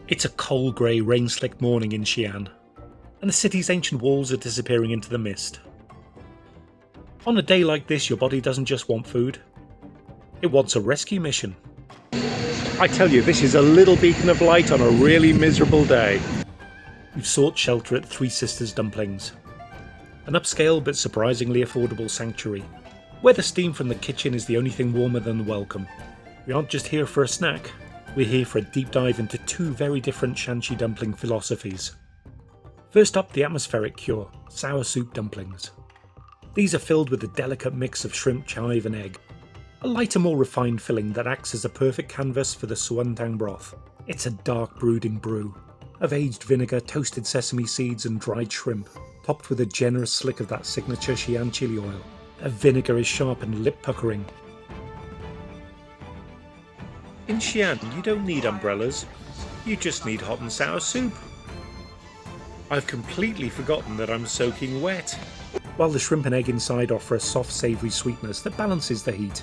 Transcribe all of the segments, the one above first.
It's a cold grey rain-slicked morning in Xi'an, and the city's ancient walls are disappearing into the mist. On a day like this, your body doesn't just want food, it wants a rescue mission. I tell you, this is a little beacon of light on a really miserable day. We've sought shelter at Three Sisters Dumplings, an upscale but surprisingly affordable sanctuary, where the steam from the kitchen is the only thing warmer than welcome. We aren't just here for a snack, we're here for a deep dive into two very different Shaanxi dumpling philosophies. First up, the atmospheric cure, Sour Soup Dumplings. These are filled with a delicate mix of shrimp, chive and egg. A lighter, more refined filling that acts as a perfect canvas for the suantang broth. It's a dark brooding brew of aged vinegar, toasted sesame seeds and dried shrimp, topped with a generous slick of that signature Xi'an chili oil. The vinegar is sharp and lip-puckering. In Xi'an, you don't need umbrellas, you just need hot and sour soup. I've completely forgotten that I'm soaking wet. While the shrimp and egg inside offer a soft, savoury sweetness that balances the heat.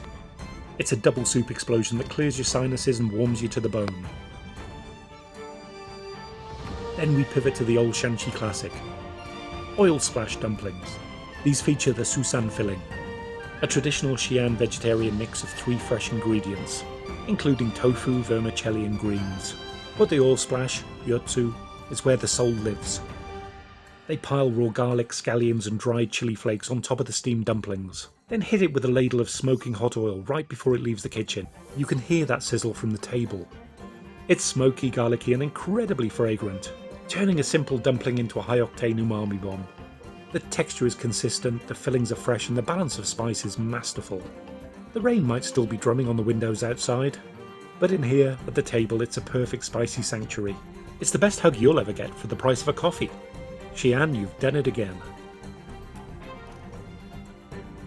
It's a double soup explosion that clears your sinuses and warms you to the bone. Then we pivot to the old Shaanxi classic, oil splash dumplings. These feature the Susan filling, a traditional Xi'an vegetarian mix of 3 fresh ingredients, including tofu, vermicelli and greens. But the oil splash, yotsu, is where the soul lives. They pile raw garlic, scallions and dried chili flakes on top of the steamed dumplings, then hit it with a ladle of smoking hot oil right before it leaves the kitchen. You can hear that sizzle from the table. It's smoky, garlicky and incredibly fragrant, turning a simple dumpling into a high-octane umami bomb. The texture is consistent, the fillings are fresh and the balance of spice is masterful. The rain might still be drumming on the windows outside, but in here, at the table, it's a perfect spicy sanctuary. It's the best hug you'll ever get for the price of a coffee. Xi'an, you've done it again.